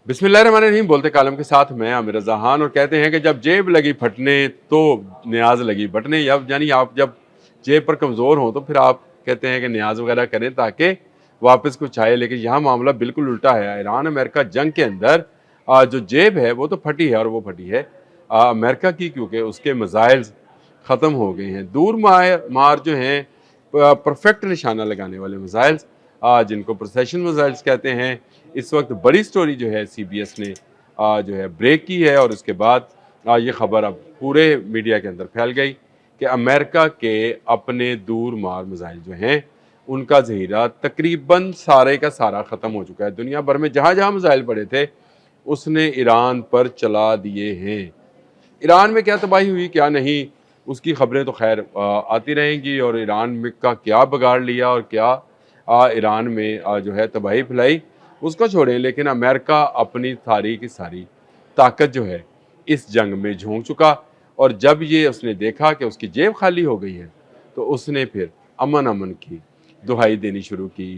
बिस्मिल्लाहिर्रहमानिर्रहीम। बोलते कालम के साथ मैं आमिर रज़ा खान। और कहते हैं कि जब जेब लगी फटने तो न्याज लगी बटने। यानी आप जब जेब पर कमज़ोर हों तो फिर आप कहते हैं कि न्याज वगैरह करें ताकि वापस कुछ आए। लेकिन यहाँ मामला बिल्कुल उल्टा है। ईरान अमेरिका जंग के अंदर जो जेब है वो तो फटी है, और वो फटी है अमेरिका की, क्योंकि उसके मिसाइल्स ख़त्म हो गए हैं। दूर मार जो हैं परफेक्ट निशाना लगाने वाले मिसाइल्स, जिनको प्रोसेशन मिसाइल्स कहते हैं। इस वक्त बड़ी स्टोरी जो है CBS ने जो है ब्रेक की है, और उसके बाद ये खबर अब पूरे मीडिया के अंदर फैल गई कि अमेरिका के अपने दूर मार मिसाइल जो हैं उनका ज़हीरा तकरीबन सारे का सारा ख़त्म हो चुका है। दुनिया भर में जहाँ जहाँ मिसाइल पड़े थे उसने ईरान पर चला दिए हैं। ईरान में क्या तबाही हुई क्या नहीं, उसकी खबरें तो खैर आती रहेंगी, और ईरान में का क्या बिगाड़ लिया और क्या ईरान में जो है तबाही फैलाई उसको छोड़ें। लेकिन अमेरिका अपनी सारी की सारी ताकत जो है इस जंग में झोंक चुका, और जब ये उसने देखा कि उसकी जेब खाली हो गई है तो उसने फिर अमन अमन की दुहाई देनी शुरू की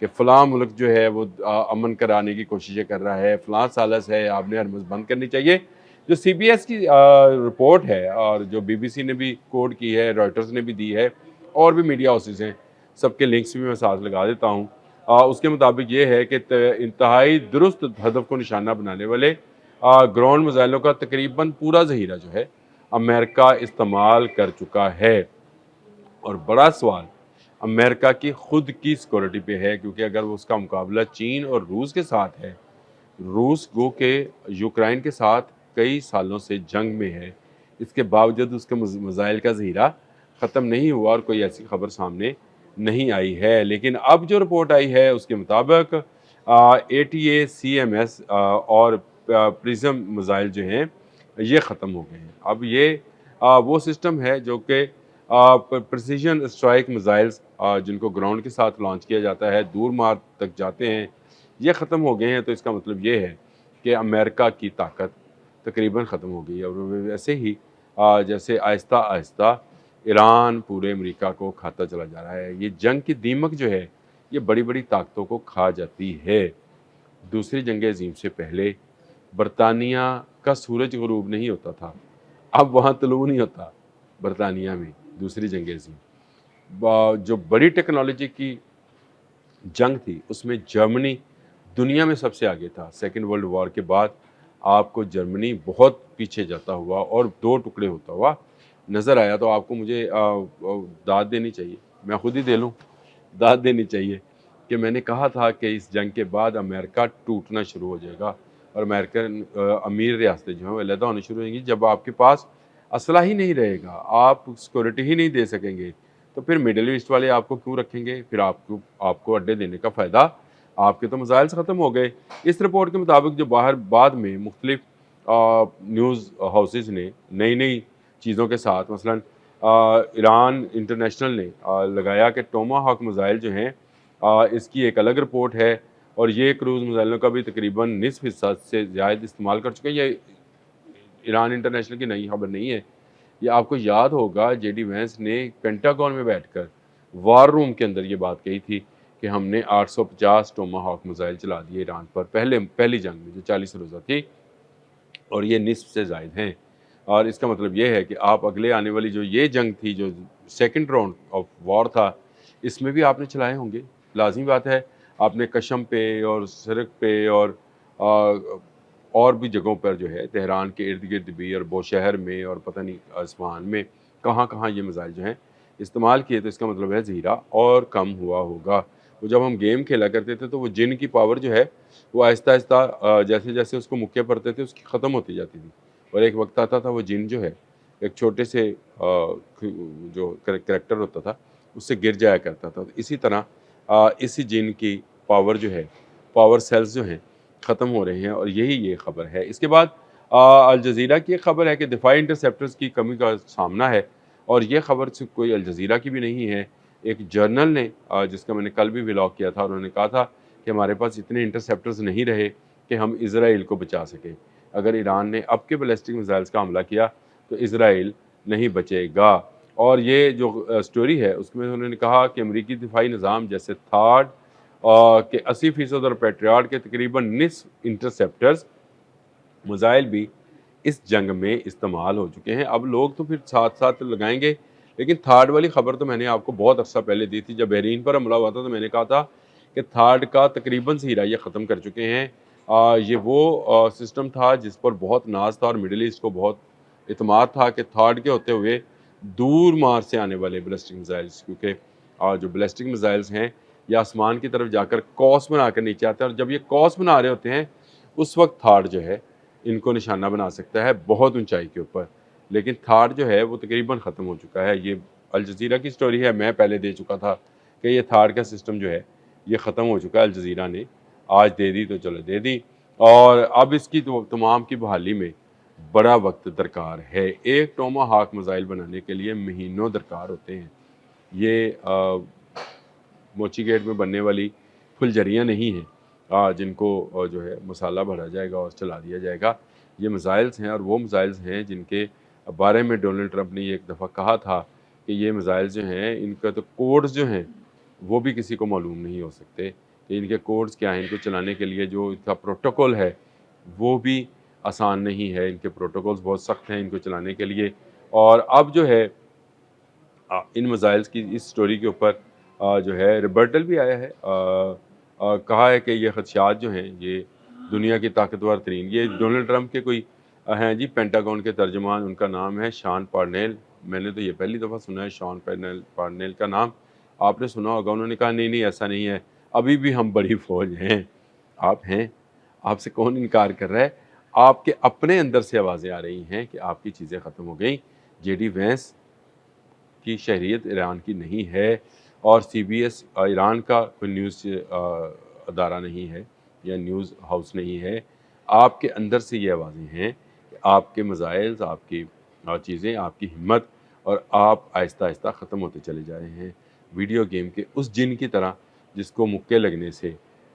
कि फ़लाँ मुल्क जो है वो अमन कराने की कोशिशें कर रहा है, फ़लाँ सालस है, आपने हरमज़ बंद करनी चाहिए। जो CBS की रिपोर्ट है, और जो BBC ने भी कोट की है, रॉयटर्स ने भी दी है, और भी मीडिया हाउसेस हैं, सबके लिंक्स भी मैं साथ लगा देता हूँ। उसके मुताबिक ये है कि इंतहाई दुरुस्त हदफ को निशाना बनाने वाले ग्राउंड मिसाइलों का तकरीबन पूरा ज़हीरा जो है अमेरिका इस्तेमाल कर चुका है। और बड़ा सवाल अमेरिका की खुद की सिक्योरिटी पे है, क्योंकि अगर उसका मुकाबला चीन और रूस के साथ है, रूस गो के यूक्रेन के साथ कई सालों से जंग में है, इसके बावजूद उसके मिसाइल का ज़हीरा ख़त्म नहीं हुआ और कोई ऐसी खबर सामने नहीं आई है। लेकिन अब जो रिपोर्ट आई है उसके मुताबिक ATACMS और प्रिज्म मिसाइल जो हैं ये ख़त्म हो गए हैं। अब ये वो सिस्टम है जो कि प्रिसीजन स्ट्राइक मिसाइल्स जिनको ग्राउंड के साथ लॉन्च किया जाता है, दूर मार तक जाते हैं, ये ख़त्म हो गए हैं। तो इसका मतलब ये है कि अमेरिका की ताकत तकरीबन ख़त्म हो गई है। और वैसे ही जैसे आहिस्ता आहिस्ता ईरान पूरे अमेरिका को खाता चला जा रहा है। ये जंग की दीमक जो है ये बड़ी बड़ी ताकतों को खा जाती है। दूसरी जंग अज़ीम से पहले बरतानिया का सूरज ग़ुरूब नहीं होता था, अब वहाँ तुलू नहीं होता बरतानिया में। दूसरी जंग अज़ीम जो बड़ी टेक्नोलॉजी की जंग थी उसमें जर्मनी दुनिया में सबसे आगे था। सेकेंड वर्ल्ड वॉर के बाद आपको जर्मनी बहुत पीछे जाता हुआ और दो टुकड़े होता हुआ नज़र आया। तो आपको मुझे दाद देनी चाहिए, मैं खुद ही दे लूँ, दाद देनी चाहिए कि मैंने कहा था कि इस जंग के बाद अमेरिका टूटना शुरू हो जाएगा, और अमेरिकन अमीर रियासतें जो हैं वो अलहदा होनी शुरू होंगी। जब आपके पास असला ही नहीं रहेगा, आप सिक्योरिटी ही नहीं दे सकेंगे, तो फिर मिडल ईस्ट वाले आपको क्यों रखेंगे? फिर आपको आपको अड्डे देने का फ़ायदा, आपके तो मिसाइल्स ख़त्म हो गए। इस रिपोर्ट के मुताबिक जो बाहर बाद में मुख्तलिफ न्यूज़ हाउसेस ने नई नई चीज़ों के साथ मसलन ईरान इंटरनेशनल ने लगाया कि टोमाहॉक मिसाइल जो हैं इसकी एक अलग रिपोर्ट है, और ये क्रूज़ मिसाइलों का भी तकरीबन निसफ हिस्सा से ज़्यादा इस्तेमाल कर चुके हैं। ये ईरान इंटरनेशनल की नई खबर नहीं है। ये आपको याद होगा JD वैंस ने पेंटागन में बैठकर वार रूम के अंदर ये बात कही थी कि हमने 850 टोमाहॉक मिसाइल चला दिए ईरान पर पहली जंग में जो 40 रोज़ा थी, और ये निस्फ से ज़ायद हैं। और इसका मतलब ये है कि आप अगले आने वाली जो ये जंग थी, जो सेकंड राउंड ऑफ वॉर था, इसमें भी आपने चलाए होंगे। लाज़मी बात है, आपने कशम पे और सिरक पे और भी जगहों पर जो है तेहरान के इर्द-गिर्द भी, और बोशहर में, और पता नहीं इस्फ़हान में कहाँ-कहाँ ये मिसाइल जो हैं इस्तेमाल किए। तो इसका मतलब है ज़हीरा और कम हुआ होगा। वो जब हम गेम खेला करते थे तो वो जिन की पावर जो है वो आहिस्ता-आहिस्ता जैसे-जैसे उसको मुक्के पड़ते थे उसकी ख़त्म होती जाती थी, और एक वक्त आता था वो जिन जो है एक छोटे से जो करैक्टर होता था उससे गिर जाया करता था। तो इसी तरह इसी जिन की पावर जो है, पावर सेल्स जो हैं ख़त्म हो रहे हैं, और यही ये ख़बर है। इसके बाद अल जज़ीरा की एक ख़बर है कि दिफ़ाई इंटरसेप्टर्स की कमी का सामना है, और ये ख़बर सिर्फ कोई अल जज़ीरा की भी नहीं है। एक जर्नल ने जिसका मैंने कल भी व्लॉग किया था, उन्होंने कहा था कि हमारे पास इतने इंटरसेप्टर्स नहीं रहे कि हम इज़राइल को बचा सकें। अगर ईरान ने अब के बैलिस्टिक मिसाइल्स का हमला किया तो इज़राइल नहीं बचेगा। और ये जो स्टोरी है उसमें उन्होंने कहा कि अमरीकी दिफाई निज़ाम जैसे थाड کہ 80% اور پیٹریاٹ کے تقریباً نصف انٹرسیپٹرز میزائل بھی اس جنگ میں استعمال ہو چکے ہیں۔ اب لوگ تو پھر ساتھ ساتھ لگائیں گے، لیکن تھارڈ والی خبر تو میں نے آپ کو بہت عرصہ پہلے دی تھی، جب بحرین پر حملہ ہوا تھا تو میں نے کہا تھا کہ تھارڈ کا تقریباً سہرا یہ ختم کر چکے ہیں۔ یہ وہ سسٹم تھا جس پر بہت ناز تھا اور مڈل ایسٹ کو بہت اعتماد تھا کہ تھارڈ کے ہوتے ہوئے دور مار سے آنے والے بیلسٹک میزائلز، کیونکہ جو بیلسٹک میزائلز ہیں یہ آسمان کی طرف جا کر کوس بنا کر نیچے آتے ہیں، اور جب یہ کوس بنا رہے ہوتے ہیں اس وقت تھارڈ جو ہے ان کو نشانہ بنا سکتا ہے بہت اونچائی کے اوپر، لیکن تھارڈ جو ہے وہ تقریباً ختم ہو چکا ہے۔ یہ الجزیرہ کی سٹوری ہے، میں پہلے دے چکا تھا کہ یہ تھارڈ کا سسٹم جو ہے یہ ختم ہو چکا ہے، الجزیرہ نے آج دے دی تو چلو دے دی، اور اب اس کی تمام کی بحالی میں بڑا وقت درکار ہے۔ ایک ٹوما ہاک میزائل بنانے کے لیے مہینوں درکار ہوتے ہیں۔ یہ موچی گیٹ میں بننے والی پھلجریاں نہیں ہیں جن کو جو ہے مسالہ بھرا جائے گا اور چلا دیا جائے گا۔ یہ میزائلز ہیں، اور وہ میزائلز ہیں جن کے بارے میں ڈونلڈ ٹرمپ نے یہ ایک دفعہ کہا تھا کہ یہ میزائلز جو ہیں ان کا تو کوڈز جو ہیں وہ بھی کسی کو معلوم نہیں ہو سکتے کہ ان کے کوڈز کیا ہیں۔ ان کو چلانے کے لیے جو ان کا پروٹوکول ہے وہ بھی آسان نہیں ہے، ان کے پروٹوکولز بہت سخت ہیں ان کو چلانے کے لیے۔ اور اب جو ہے ان میزائلز کی اس سٹوری کے اوپر جو ہے ریبرٹل بھی آیا ہے، کہا ہے کہ یہ خدشات جو ہیں یہ دنیا کی طاقتور ترین، یہ ڈونلڈ ٹرمپ کے کوئی ہیں جی پینٹاگون کے ترجمان، ان کا نام ہے شان پارنیل۔ میں نے تو یہ پہلی دفعہ سنا ہے شان پارنیل کا نام، آپ نے سنا ہوگا۔ انہوں نے کہا نہیں ایسا نہیں ہے، ابھی بھی ہم بڑی فوج ہیں۔ آپ ہیں، آپ سے کون انکار کر رہا ہے؟ آپ کے اپنے اندر سے آوازیں آ رہی ہیں کہ آپ کی چیزیں ختم ہو گئیں۔ جے ڈی وینس کی شہریت ایران کی نہیں ہے، اور سی بی ایس ایران کا کوئی نیوز ادارہ نہیں ہے یا نیوز ہاؤس نہیں ہے۔ آپ کے اندر سے یہ آوازیں ہیں کہ آپ کے میزائلز، آپ کی چیزیں، آپ کی ہمت، اور آپ آہستہ آہستہ ختم ہوتے چلے جا رہے ہیں، ویڈیو گیم کے اس جن کی طرح جس کو مکے لگنے سے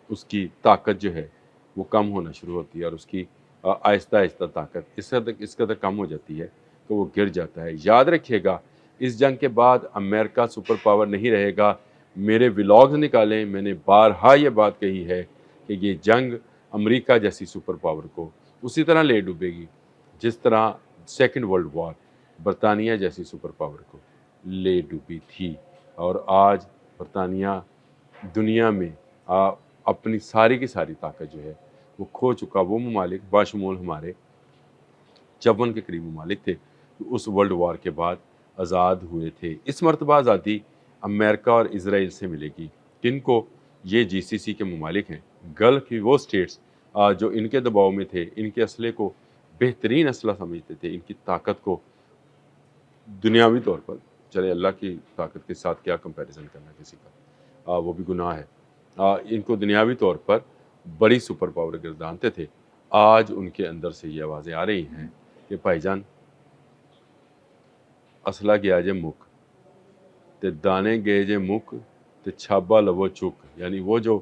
اس کی طاقت جو ہے وہ کم ہونا شروع ہوتی ہے، اور اس کی آہستہ آہستہ طاقت اس قدر کم ہو جاتی ہے کہ وہ گر جاتا ہے۔ یاد رکھیے گا اس جنگ کے بعد امریکہ سپر پاور نہیں رہے گا۔ میرے ولاگز نکالیں، میں نے بارہا یہ بات کہی ہے کہ یہ جنگ امریکہ جیسی سپر پاور کو اسی طرح لے ڈوبے گی جس طرح سیکنڈ ورلڈ وار برطانیہ جیسی سپر پاور کو لے ڈوبی تھی۔ اور آج برطانیہ دنیا میں اپنی ساری کی ساری طاقت جو ہے وہ کھو چکا۔ وہ ممالک باشمول ہمارے 54 کے قریب ممالک تھے اس ورلڈ وار کے بعد آزاد ہوئے تھے۔ اس مرتبہ آزادی امریکہ اور اسرائیل سے ملے گی۔ کن کو؟ یہ جی سی سی کے ممالک ہیں، گلف کی وہ سٹیٹس جو ان کے دباؤ میں تھے، ان کے اسلحے کو بہترین اسلحہ سمجھتے تھے، ان کی طاقت کو دنیاوی طور پر، چلے اللہ کی طاقت کے ساتھ کیا کمپیریزن کرنا کسی کا، وہ بھی گناہ ہے، ان کو دنیاوی طور پر بڑی سپر پاور گردانتے تھے۔ آج ان کے اندر سے یہ آوازیں آ رہی ہیں کہ بھائی جان اسلحہ گیا جے مک تے دانے گئے جے مک تے چھابا لوو چک، یعنی وہ جو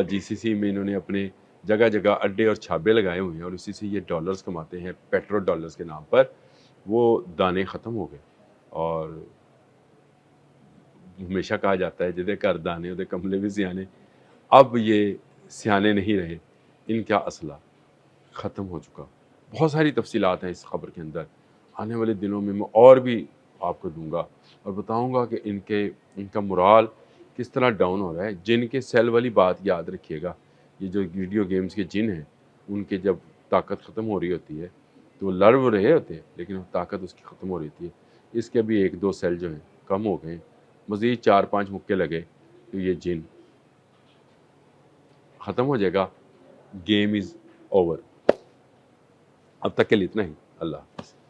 جی سی سی میں انہوں نے اپنے جگہ جگہ اڈے اور چھابے لگائے ہوئے ہیں اور اسی سے یہ ڈالرز کماتے ہیں پیٹرو ڈالرز کے نام پر، وہ دانے ختم ہو گئے۔ اور ہمیشہ کہا جاتا ہے جدے کر دانے اودے کملے بھی سیانے، اب یہ سیانے نہیں رہے، ان کا اسلحہ ختم ہو چکا۔ بہت ساری تفصیلات ہیں اس خبر کے اندر، آنے والے دنوں میں اور بھی آپ کو دوں گا اور بتاؤں گا کہ ان کا مرال کس طرح ڈاؤن ہو رہا ہے۔ جن کے سیل والی بات یاد رکھیے گا، یہ جو ویڈیو گیمز کے جن ہیں ان کے جب طاقت ختم ہو رہی ہوتی ہے تو وہ لڑ رہے ہوتے ہیں لیکن طاقت اس کی ختم ہو رہی ہوتی ہے۔ اس کے بھی 1-2 سیل جو ہیں کم ہو گئے، مزید 4-5 مکے لگے تو یہ جن ختم ہو جائے گا۔ Game is over. اب تک کے لیے اتنا ہی، اللہ حافظ۔